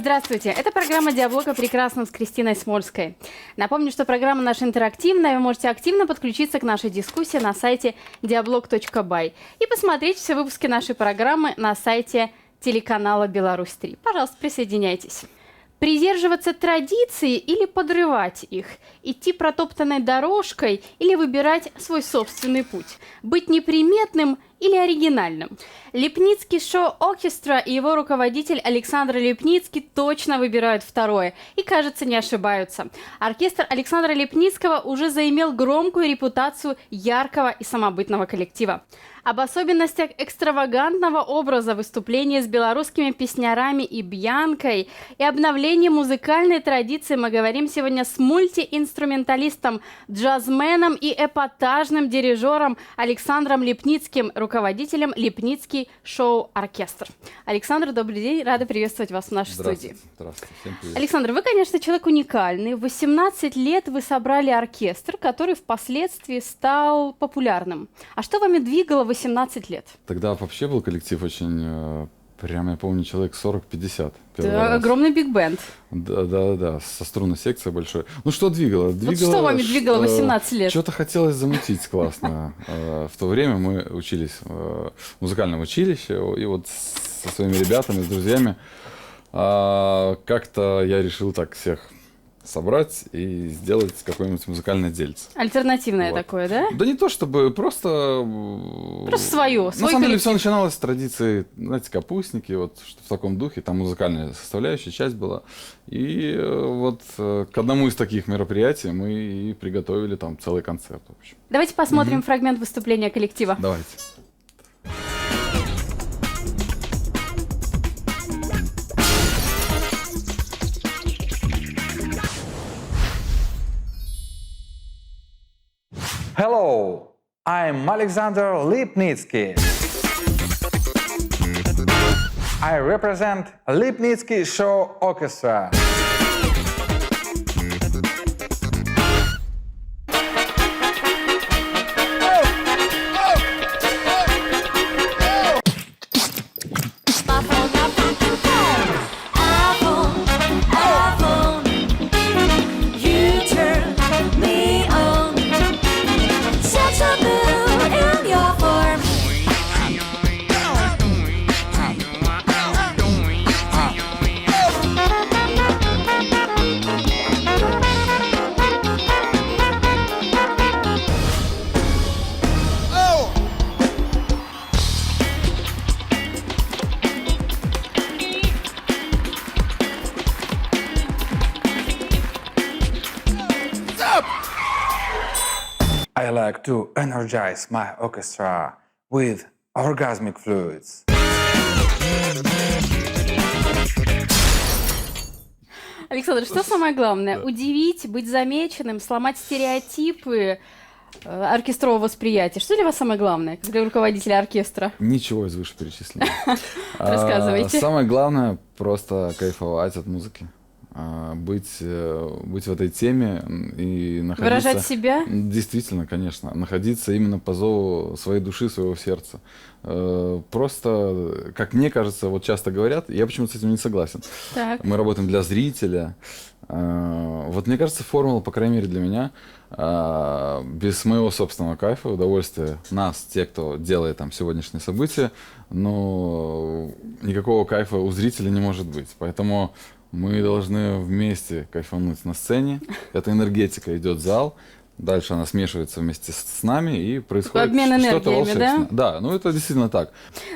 Здравствуйте, это программа «Диалог о прекрасном» с Кристиной Смольской. Напомню, что программа наша интерактивная, вы можете активно подключиться к нашей дискуссии на сайте dialog.by и посмотреть все выпуски нашей программы на сайте телеканала «Беларусь-3». Пожалуйста, присоединяйтесь. Придерживаться традиций или подрывать их? Идти протоптанной дорожкой или выбирать свой собственный путь? Быть неприметным или оригинальным? Липницкий шоу-оркестра и его руководитель Александр Липницкий точно выбирают второе и, кажется, не ошибаются. Оркестр Александра Липницкого уже заимел громкую репутацию яркого и самобытного коллектива. Об особенностях экстравагантного образа выступления с белорусскими песнярами и Бьянкой и обновлении музыкальной традиции мы говорим сегодня с мультиинструменталистом, джазменом и эпатажным дирижером Александром Липницким, руководителем Липницкий шоу-оркестр. Александр, добрый день, рада приветствовать вас в нашей студии. Здравствуйте, всем привет. Александр, вы, конечно, человек уникальный. В 18 лет вы собрали оркестр, который впоследствии стал популярным. А что вами двигало в 18 лет? Тогда вообще был коллектив очень, прям я помню, человек 40-50. Это огромный биг-бенд. Да, со струнной секцией большой. Ну что двигало? Вот что вами двигало 18 лет? Что-то хотелось замутить классно. В то время мы учились в музыкальном училище, и вот со своими ребятами, с друзьями как-то я решил так всех собрать и сделать какое-нибудь музыкальное дельце. Альтернативное вот. Такое, да? Да не то чтобы, просто свое. На самом деле все начиналось с традиции, знаете, капустники, вот что в таком духе, там музыкальная составляющая часть была. И вот к одному из таких мероприятий мы и приготовили там целый концерт. В общем. Давайте посмотрим фрагмент выступления коллектива. Давайте. Hello, I'm Alexander Lipnitsky. I represent Lipnitsky Show Orchestra. I like to energize my orchestra with orgasmic fluids. Александр, что самое главное? Удивить, быть замеченным, сломать стереотипы оркестрового восприятия. Что для вас самое главное, как для руководителя оркестра? Ничего из вышеперечисленного. Рассказывайте. Самое главное просто кайфовать от музыки. Быть в этой теме и находиться... Выражать себя? Действительно, конечно. Находиться именно по зову своей души, своего сердца. Просто, как мне кажется, вот часто говорят, я почему-то с этим не согласен. Так. Мы работаем для зрителя. Вот мне кажется, формула, по крайней мере для меня, без моего собственного кайфа, удовольствия нас, те, кто делает там сегодняшнее событие, но никакого кайфа у зрителя не может быть. Поэтому мы должны вместе кайфануть на сцене. Эта энергетика идет в зал, дальше она смешивается вместе с нами и происходит обмен что-то волшебное. да? Да, ну это действительно так.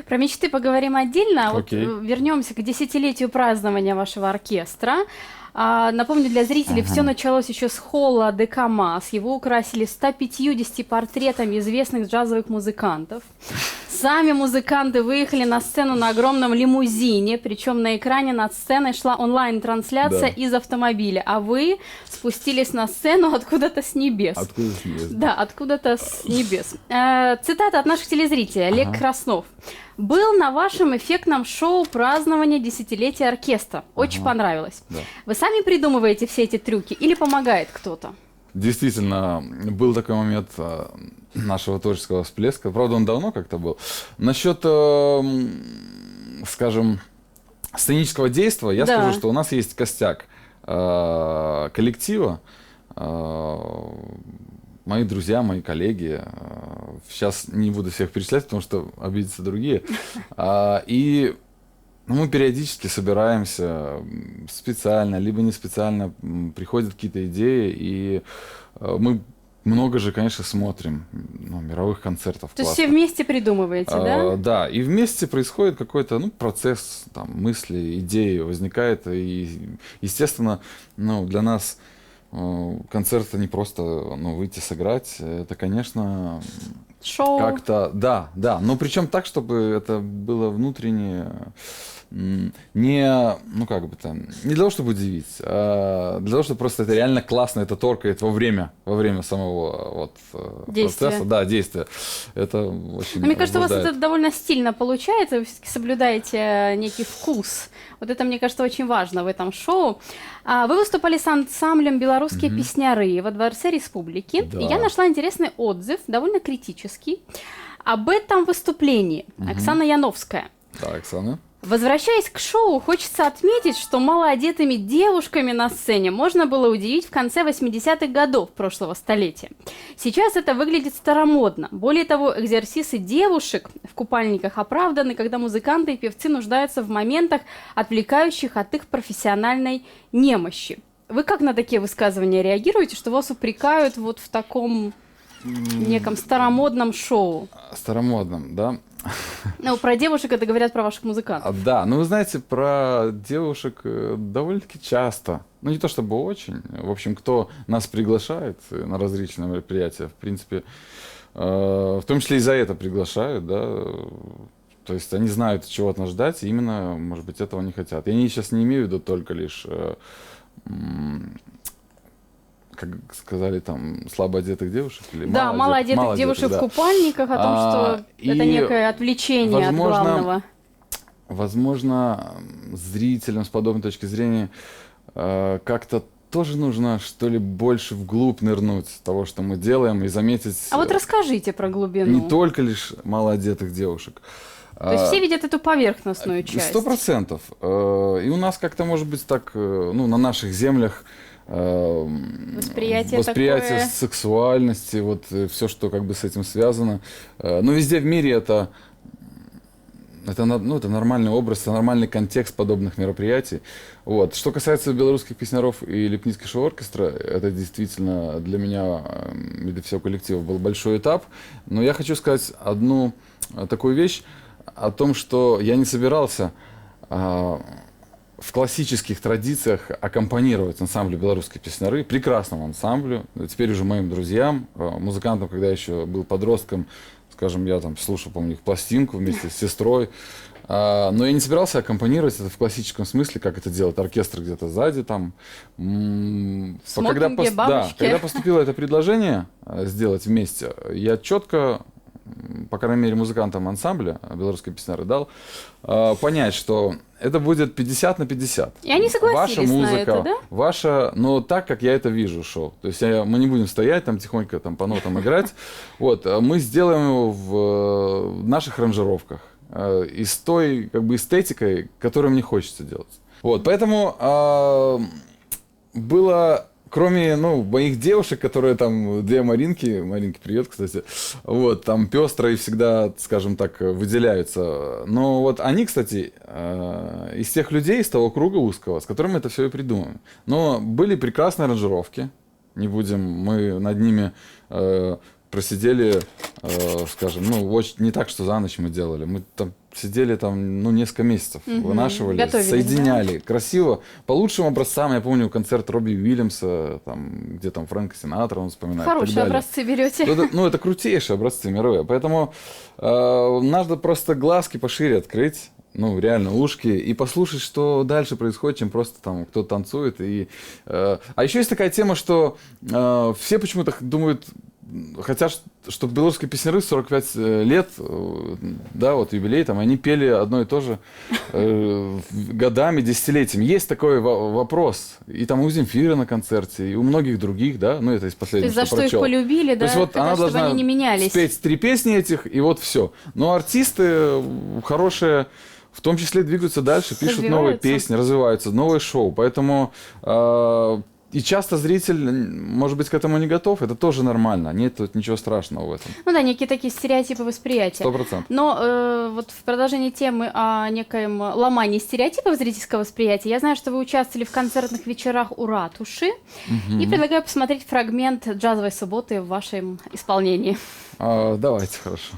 Про мечты поговорим отдельно. Окей. Вот вернемся к десятилетию празднования вашего оркестра. Напомню для зрителей, все началось еще с холла ДК МАС. Его украсили 150 портретами известных джазовых музыкантов. Сами музыканты выехали на сцену на огромном лимузине, причем на экране над сценой шла онлайн-трансляция из автомобиля, а вы спустились на сцену откуда-то с небес. Откуда с небес? Да, откуда-то с небес. Цитата от наших телезрителей. Олег Краснов. «Был на вашем эффектном шоу празднования десятилетия оркестра. Очень понравилось. Да. Вы сами придумываете все эти трюки или помогает кто-то?» Действительно, был такой момент нашего творческого всплеска. Правда, он давно как-то был. Насчет, скажем, сценического действия я Да. скажу, что у нас есть костяк коллектива. Мои друзья, мои коллеги. Сейчас не буду всех перечислять, потому что обидятся другие. И мы периодически собираемся специально, либо не специально, приходят какие-то идеи, и мы много же, конечно, смотрим мировых концертов. То есть классных. все вместе придумываете, да? Да, и вместе происходит какой-то процесс там, мысли, идеи возникает, и, естественно, для нас концерт это не просто выйти сыграть, это, конечно, Шоу. как-то, да, но причем так, чтобы это было внутренне, не для того, чтобы удивить, а для того, чтобы просто это реально классно, это торкает во время самого Действия. процесса, да, действия. Это очень Мне кажется, у вас возбуждает. это довольно стильно получается, вы все-таки соблюдаете некий вкус. Вот это, мне кажется, очень важно в этом шоу. Вы выступали с ансамблем «Белорусские песняры» во Дворце Республики. Да. И я нашла интересный отзыв, довольно критический, об этом выступлении. Оксана Яновская. Да, Оксана. Возвращаясь к шоу, хочется отметить, что малоодетыми девушками на сцене можно было удивить в конце 80-х годов прошлого столетия. Сейчас это выглядит старомодно. Более того, экзерсисы девушек в купальниках оправданы, когда музыканты и певцы нуждаются в моментах, отвлекающих от их профессиональной немощи. Вы как на такие высказывания реагируете, что вас упрекают вот в таком неком старомодном шоу? Старомодным, да? Про девушек это говорят про ваших музыкантов. Да, вы знаете, про девушек довольно-таки часто. Не то чтобы очень. В общем, кто нас приглашает на различные мероприятия, в принципе, в том числе и за это приглашают, да. То есть они знают, чего от нас ждать, и именно, может быть, этого не хотят. Я сейчас не имею в виду только лишь, как сказали, там, слабо одетых девушек или Да, малоодетых девушек да. в купальниках, о том, что это и, некое отвлечение от главного. Возможно, зрителям с подобной точки зрения как-то тоже нужно, что ли, больше вглубь нырнуть того, что мы делаем, и заметить А вот расскажите про глубину. не только лишь малоодетых девушек. То есть все видят эту поверхностную часть. 100%. И у нас как-то, может быть, так, на наших землях Восприятие такое... сексуальности, вот все, что как бы с этим связано. Но везде в мире это нормальный образ, это нормальный контекст подобных мероприятий. Вот. Что касается белорусских песняров и Липницкого шоу-оркестра, это действительно для меня и для всего коллектива был большой этап. Но я хочу сказать одну такую вещь о том, что я не собирался в классических традициях аккомпанировать ансамблю «Белорусские песняры», прекрасному ансамблю, теперь уже моим друзьям, музыкантам, когда я еще был подростком, скажем, я там слушал, помню, их пластинку вместе с сестрой, но я не собирался аккомпанировать это в классическом смысле, как это делает оркестр где-то сзади, там. Смокинги, бабочки. Когда поступило это предложение сделать вместе, я четко, по крайней мере, музыкантам ансамбля «Белорусские песняры» дал понять, что это будет 50 на 50. И они согласились ваша музыка, на это, да? ваша, но так, как я это вижу, шоу. То есть мы не будем стоять там тихонько там, по нотам играть. Вот, мы сделаем его в наших аранжировках и с той как бы эстетикой, которую мне хочется делать. Вот, поэтому было... Кроме, моих девушек, которые там, две Маринки, привет, кстати, вот, там пестро и всегда, скажем так, выделяются. Но вот они, кстати, из тех людей, из того круга узкого, с которым это все и придумаем. Но были прекрасные аранжировки, не будем, мы над ними просидели, скажем, не так, что за ночь мы делали, мы там сидели несколько месяцев, вынашивали, готовились, соединяли красиво, по лучшим образцам. Я помню концерт Робби Уильямса, где там Фрэнка Синатра он вспоминает. Хорошие образцы берете. Это крутейшие образцы мировые, поэтому надо просто глазки пошире открыть, реально ушки, и послушать, что дальше происходит, чем просто там кто танцует. А еще есть такая тема, что все почему-то думают, хотят, чтобы белорусские песняры 45 лет, да, вот юбилей, там, они пели одно и то же годами, десятилетиями. Есть такой вопрос. И там у Земфиры на концерте, и у многих других, да, это из последнего, То есть за что их прочел. полюбили, да, То есть вот она чтобы должна они не менялись. спеть 3 песни этих, и вот все. Но артисты хорошие в том числе двигаются дальше, пишут новые Развиваются. песни, развиваются, новые шоу. Поэтому и часто зритель, может быть, к этому не готов. Это тоже нормально. Нет тут ничего страшного в этом. Ну да, некие такие стереотипы восприятия. 100%. Но вот в продолжении темы о некоем ломании стереотипов зрительского восприятия, я знаю, что вы участвовали в концертных вечерах у ратуши, и предлагаю посмотреть фрагмент джазовой субботы в вашем исполнении. Давайте, хорошо.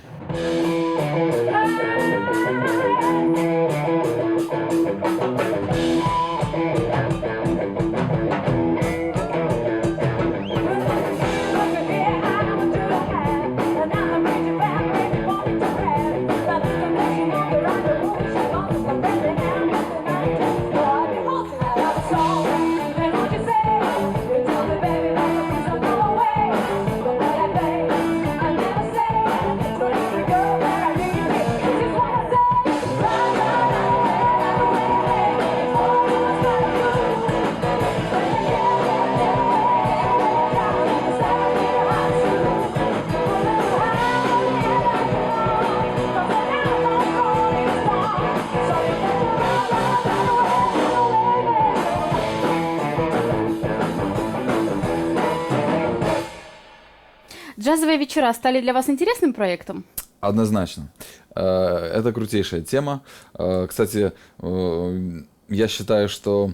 Джазовые вечера стали для вас интересным проектом? Однозначно. Это крутейшая тема. Кстати, я считаю, что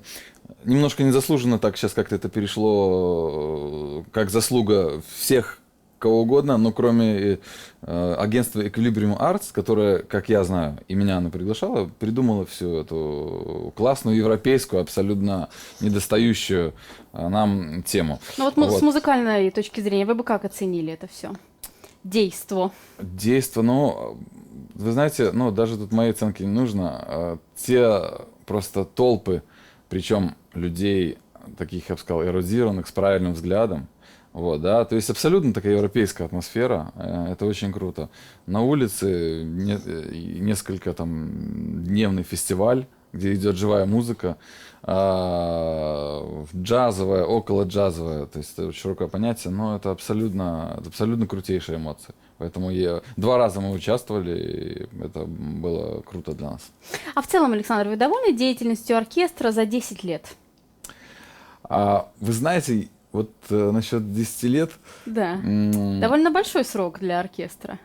немножко незаслуженно так сейчас как-то это перешло, как заслуга всех кого угодно, но кроме агентства Equilibrium Arts, которое, как я знаю, и меня она приглашала, придумала всю эту классную европейскую, абсолютно недостающую нам тему. Ну вот, с музыкальной точки зрения, вы бы как оценили это все? Действо. Действо, ну, вы знаете, ну, даже тут моей оценки не нужно. Те просто толпы, причем людей, таких, я бы сказал, эрудированных, с правильным взглядом, вот, да, то есть абсолютно такая европейская атмосфера, это очень круто. На улице несколько там дневный фестиваль, где идет живая музыка, джазовая, около джазовая, то есть это широкое понятие, но это абсолютно крутейшие эмоции. Поэтому 2 раза мы участвовали, и это было круто для нас. А в целом, Александр, вы довольны деятельностью оркестра за 10 лет? Вы знаете, вот насчет 10 лет... Да, довольно большой срок для оркестра.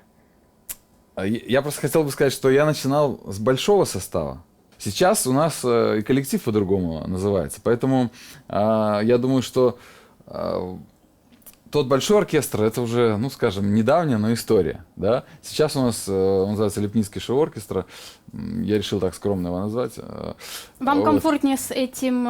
Я просто хотел бы сказать, что я начинал с большого состава. Сейчас у нас и коллектив по-другому называется. Поэтому я думаю, что тот большой оркестр, это уже, ну, скажем, недавняя, но история. Да? Сейчас у нас он называется Липницкий шоу-оркестр. Я решил так скромно его назвать. Вам Вот. комфортнее с этим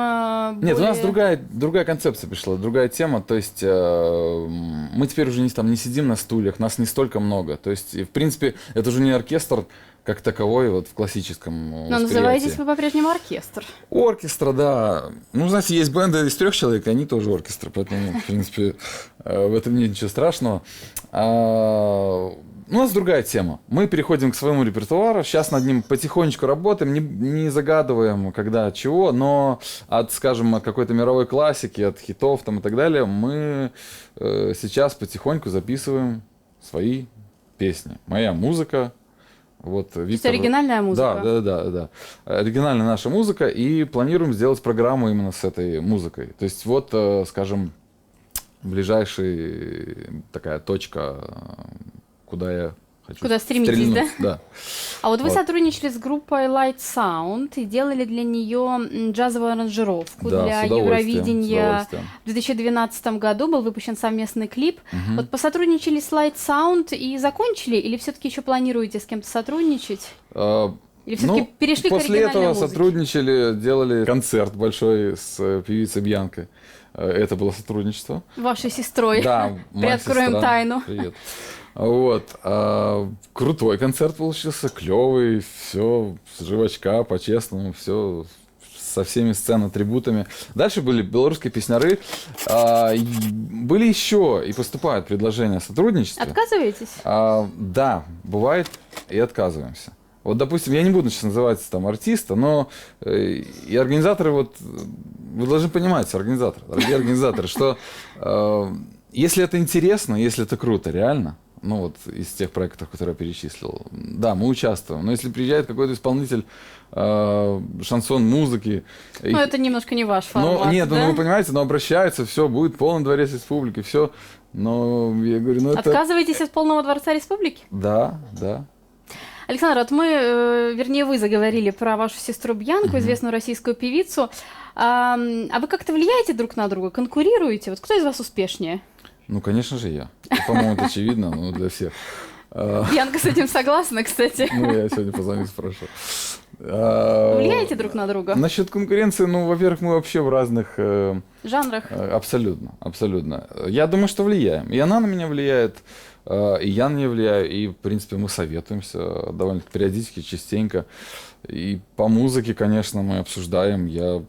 Нет, у нас более- другая концепция пришла, другая тема. То есть мы теперь уже не сидим на стульях, нас не столько много. То есть, в принципе, это уже не оркестр как таковой вот в классическом Но восприятии. называетесь вы по-прежнему оркестр. Оркестра, да. Ну, знаете, есть бенды из 3 человек, они тоже оркестры, поэтому, в принципе, в этом нет ничего страшного. У нас другая тема. Мы переходим к своему репертуару, сейчас над ним потихонечку работаем, не загадываем, когда чего, но от, скажем, от какой-то мировой классики, от хитов там и так далее, мы сейчас потихоньку записываем свои песни. Моя музыка. Вот, То есть оригинальная музыка. Да. Оригинальная наша музыка, и планируем сделать программу именно с этой музыкой. То есть вот, скажем, ближайшая такая точка, куда я хочу Куда стремитесь, стрельнуть. Да? А вот вы Вот. сотрудничали с группой Light Sound и делали для нее джазовую аранжировку Да, для с удовольствием, Евровидения. с удовольствием. В 2012 году был выпущен совместный клип. Вот посотрудничали с Light Sound и закончили, или все-таки еще планируете с кем-то сотрудничать? Или все-таки перешли к после оригинальной этого музыке? сотрудничали, делали концерт большой с певицей Бьянкой. Это было сотрудничество. Вашей сестрой. Да, моя Приоткроем сестра. тайну. Привет. Вот. Крутой концерт получился, клевый, все с живочка, по-честному, все со всеми сцен-атрибутами. Дальше были белорусские песняры. Были еще и поступают предложения о сотрудничестве. Отказываетесь? Да, бывает и отказываемся. Вот, допустим, я не буду сейчас называть там артиста, но и организаторы, вот, вы должны понимать, организаторы, дорогие организаторы, что если это интересно, если это круто, реально, ну вот из тех проектов, которые я перечислил. Да, мы участвуем. Но если приезжает какой-то исполнитель шансон-музыки... Ну, это немножко не ваш формат, нет, да? ну вы понимаете, но обращаются, все, будет полный дворец республики, все. Но я говорю, ну это... Отказываетесь от полного дворца республики? Да, да. Александр, вот мы, вернее, вы заговорили про вашу сестру Бьянку, известную российскую певицу. А вы как-то влияете друг на друга, конкурируете? Вот кто из вас успешнее? Ну, конечно же, я. По-моему, это очевидно, но для всех. Бьянка с этим согласна, кстати. Ну, я сегодня позвоню, спрошу. Влияете друг на друга? Насчет конкуренции, ну, во-первых, мы вообще в разных... Жанрах? Абсолютно, абсолютно. Я думаю, что влияем. И она на меня влияет, и я на нее влияю, и, в принципе, мы советуемся довольно периодически, частенько. И по музыке, конечно, мы обсуждаем, я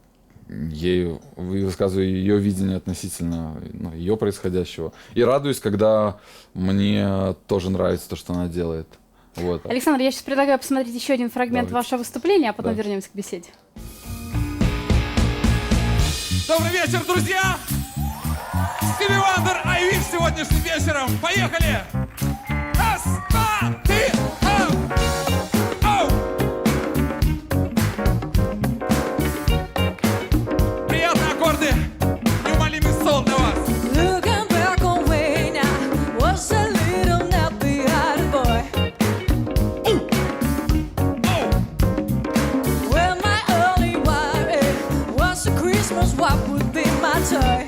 ей высказываю ее видение относительно ее происходящего. И радуюсь, когда мне тоже нравится то, что она делает. Вот. Александр, я сейчас предлагаю посмотреть еще один фрагмент Давайте. вашего выступления, а потом Да. вернемся к беседе. Добрый вечер, друзья! Стиви Вандер, Айвиш сегодняшним вечером. Поехали! Раз, два, три, оу! Оу! Приятные аккорды, неумолимый сон для вас. Looking back on when I was a little nappy-eyed boy, Оу! when my only worry was a Christmas, what would be my toy?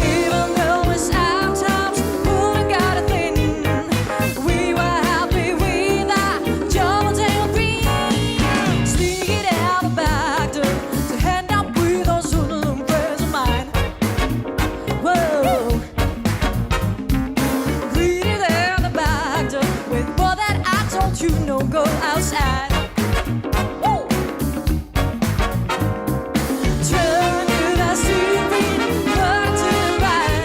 Even though it's our times, wouldn't got a thing. We were happy with our job and tail sneak it out the back door to hand up with those little prayers of mine. Whoa, read it out the back door with what that I told you, no go outside. Whoa. Turn to the street, turn to the right.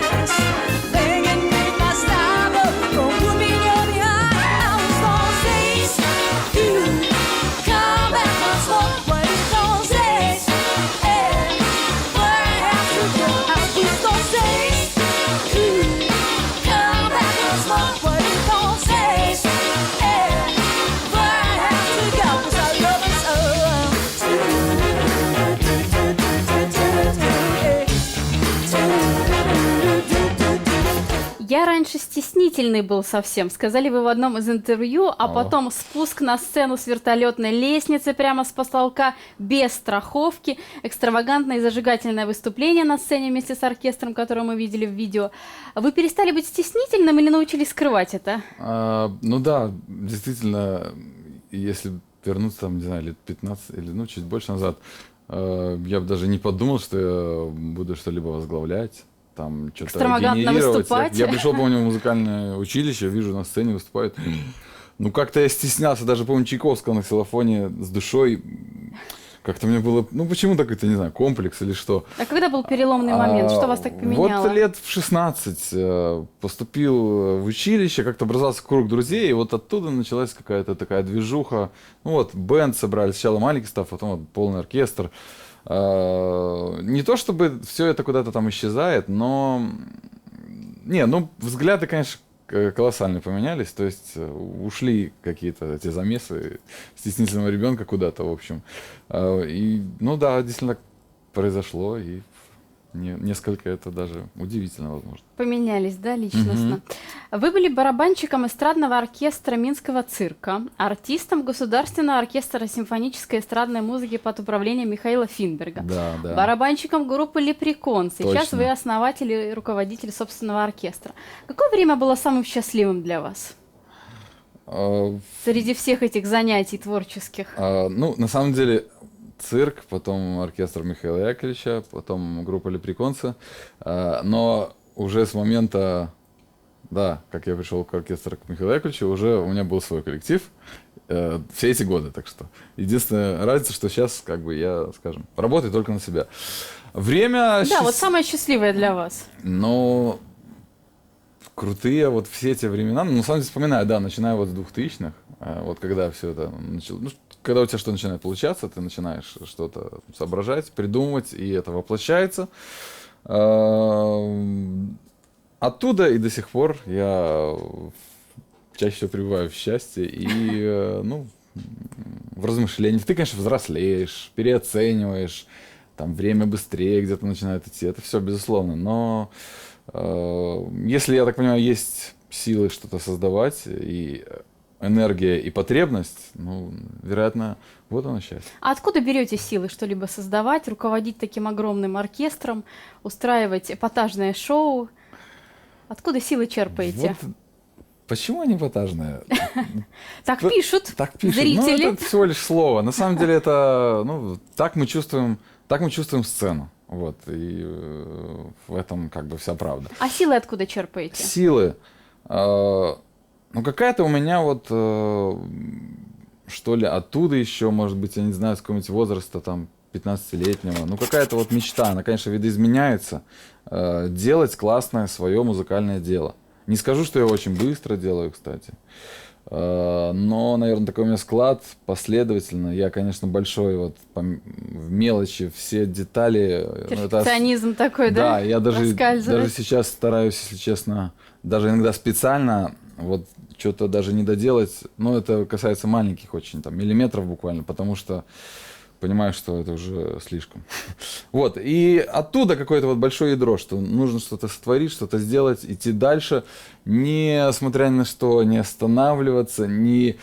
Thinking it must stop, don't put me on behind. I was those days, you come back once more. What is those days? And where I have to go? I was those days, you come back once more. What is those days? And where I have to go? 'Cause I love it so. Я раньше стеснительный был совсем, сказали вы в одном из интервью, а потом спуск на сцену с вертолетной лестницы прямо с потолка, без страховки, экстравагантное и зажигательное выступление на сцене вместе с оркестром, которое мы видели в видео. Вы перестали быть стеснительным или научились скрывать это? Ну да, действительно, если вернуться, там, не знаю, лет 15 или, ну, чуть больше назад, я бы даже не подумал, что я буду что-либо возглавлять, там, что-то Экстравагантно генерировать. выступать. Я пришел, помню, в музыкальное училище, вижу, на сцене выступает. Ну, как-то я стеснялся, даже, помню, Чайковского на ксилофоне с душой. Как-то мне было, ну, почему так это, не знаю, комплекс или что. А когда был переломный момент? Что вас так поменяло? Вот лет в 16 поступил в училище, как-то образовался круг друзей, и вот оттуда началась какая-то такая движуха. Ну вот, бенд собрали, сначала маленький став, потом вот полный оркестр. Не то чтобы все это куда-то там исчезает, но... Не, ну, взгляды, конечно, колоссально поменялись, то есть ушли какие-то эти замесы стеснительного ребенка куда-то, в общем. И, ну да, действительно так произошло, и несколько это даже удивительно, возможно. Поменялись, да, личностно. Вы были барабанщиком эстрадного оркестра Минского цирка, артистом Государственного оркестра симфонической эстрадной музыки под управлением Михаила Финберга, Да, да. барабанщиком группы «Лепрекон». Сейчас Точно. вы основатель и руководитель собственного оркестра. Какое время было самым счастливым для вас среди всех этих занятий творческих? Ну, на самом деле, цирк, потом оркестр Михаила Яковлевича, потом группа «Лепреконцы». Но уже с момента, да, как я пришел к оркестру к Михаилу Яковлевичу, уже у меня был свой коллектив все эти годы. Так что единственная разница, что сейчас, как бы, я, скажем, работаю только на себя. Время... Да, вот самое счастливое для вас. Ну, крутые вот все эти времена. Ну, на самом деле, вспоминаю, да, начиная вот с 2000-х, вот когда все это начало... Ну, когда у тебя что начинает получаться, ты начинаешь что-то соображать, придумывать, и это воплощается. оттуда и до сих пор я чаще всего пребываю в счастье и, ну, в размышлениях. Ты, конечно, взрослеешь, переоцениваешь, там время быстрее где-то начинает идти. Это все безусловно. Но если, я так понимаю, есть силы что-то создавать, и энергия, и потребность, ну, вероятно, вот оно счастье. А откуда берете силы что-либо создавать, руководить таким огромным оркестром, устраивать эпатажное шоу? Откуда силы черпаете? Вот почему они эпатажные? Так Вот пишут Так пишут. зрители. Ну, это всего лишь слово. На самом деле это, ну, так мы чувствуем сцену. Вот. И в этом как бы вся правда. А силы откуда черпаете? Силы. Ну, какая-то у меня вот, что ли, оттуда еще, может быть, я не знаю, с какого-нибудь возраста, там, 15-летнего. Ну, какая-то вот мечта, она, конечно, видоизменяется. Делать классное свое музыкальное дело. Не скажу, что я очень быстро делаю, кстати. Но, наверное, такой у меня склад последовательно. Я, конечно, большой вот в мелочи, все детали. Перфекционизм такой, да? Да, я даже Проскальзывает. сейчас стараюсь, если честно, даже иногда специально вот что-то даже не доделать. Но это касается маленьких очень, там, миллиметров буквально, потому что понимаю, что это уже слишком. Вот, и оттуда какое-то вот большое ядро, что нужно что-то сотворить, что-то сделать, идти дальше, не смотря ни на что, не останавливаться, не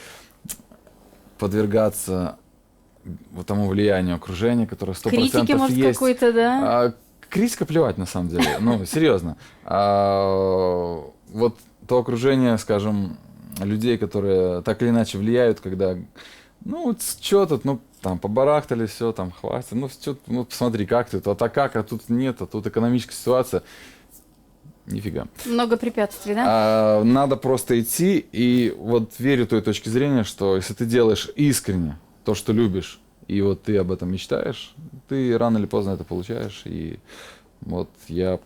подвергаться вот тому влиянию окружения, которое 100% Критики, может, есть. какой-то, да? Критика плевать, на самом деле, ну, серьезно. Вот то окружение, скажем, людей, которые так или иначе влияют, когда, ну, вот что тут, ну, там, побарахтали, все, там, хватит, ну, ну, посмотри, как тут, а так как, а тут нет, а тут экономическая ситуация. Нифига. Много препятствий, да? Надо просто идти, и вот верю той точке зрения, что если ты делаешь искренне то, что любишь, и вот ты об этом мечтаешь, ты рано или поздно это получаешь, и вот я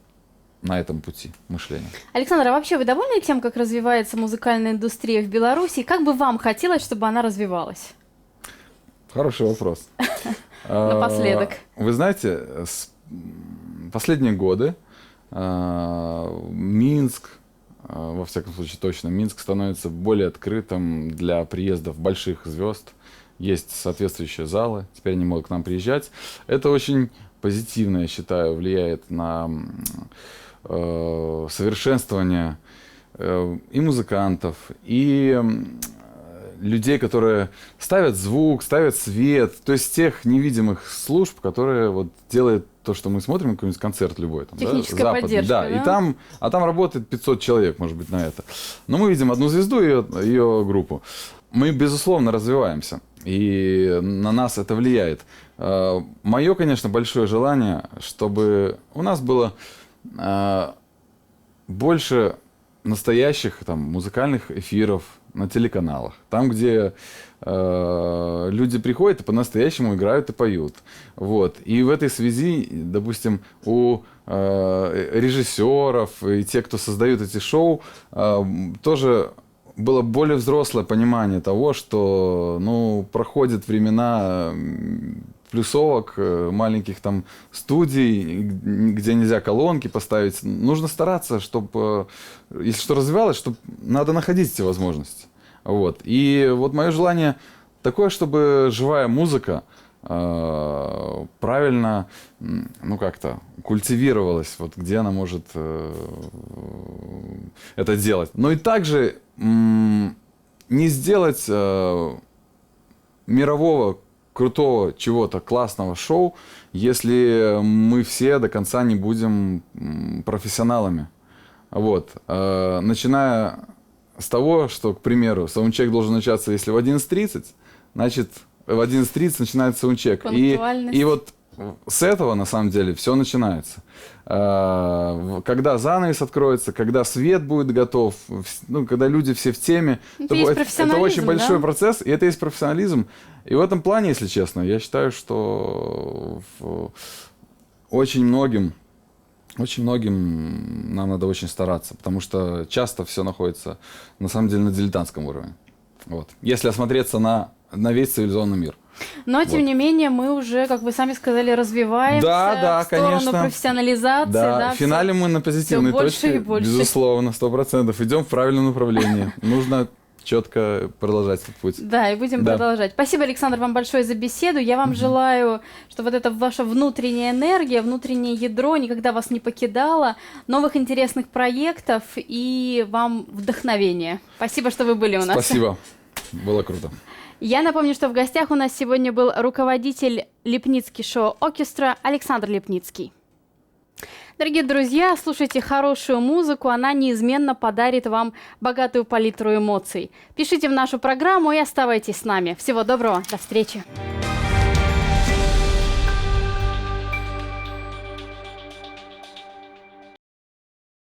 на этом пути мышления. Александр, а вообще вы довольны тем, как развивается музыкальная индустрия в Беларуси? Как бы вам хотелось, чтобы она развивалась? Хороший вопрос. Напоследок. Вы знаете, последние годы Минск, во всяком случае точно, Минск становится более открытым для приездов больших звезд. Есть соответствующие залы, теперь они могут к нам приезжать. Это очень позитивно, я считаю, влияет на совершенствование и музыкантов, и людей, которые ставят звук, ставят свет, то есть тех невидимых служб, которые вот делают то, что мы смотрим, какой-нибудь концерт любой. Там, Техническая западный, поддержка, да, да? И там работает 500 человек, может быть, на это. Но мы видим одну звезду и ее группу. Мы, безусловно, развиваемся, и на нас это влияет. Мое, конечно, большое желание, чтобы у нас было больше настоящих там музыкальных эфиров на телеканалах, там, где люди приходят и по-настоящему играют и поют. Вот. И в этой связи, допустим, у режиссеров и тех, кто создают эти шоу, тоже было более взрослое понимание того, что, ну, проходят времена плюсовок, маленьких там студий, где нельзя колонки поставить. Нужно стараться, чтобы, если что развивалось, чтобы надо находить эти возможности. Вот. И вот мое желание такое, чтобы живая музыка правильно, ну, как-то культивировалась, вот где она может это делать. Но и также не сделать мирового крутого чего-то классного шоу, если мы все до конца не будем профессионалами. Вот. Начиная с того, что, к примеру, саундчек должен начаться, если в 11:30, значит, в 11:30 начинается саундчек. И вот с этого, на самом деле, все начинается. Когда занавес откроется, когда свет будет готов, ну, когда люди все в теме, это очень большой процесс, и это есть профессионализм. И в этом плане, если честно, я считаю, что очень многим нам надо очень стараться, потому что часто все находится, на самом деле, на дилетантском уровне. Вот. Если осмотреться на весь цивилизованный мир. Но, тем Вот. не менее, мы уже, как вы сами сказали, развиваемся Да, в сторону конечно. профессионализации. Да, в всё- финале мы на позитивной всё больше точке, и больше. безусловно, 100%. Идем в правильном направлении. Нужно четко продолжать этот путь. Да, и будем Да. продолжать. Спасибо, Александр, вам большое за беседу. Я вам желаю, чтобы вот эта ваша внутренняя энергия, внутреннее ядро никогда вас не покидало, новых интересных проектов и вам вдохновения. Спасибо, что вы были у нас. Спасибо. Было круто. Я напомню, что в гостях у нас сегодня был руководитель Липницкий шоу Оркестра Александр Липницкий. Дорогие друзья, слушайте хорошую музыку, она неизменно подарит вам богатую палитру эмоций. Пишите в нашу программу и оставайтесь с нами. Всего доброго, до встречи.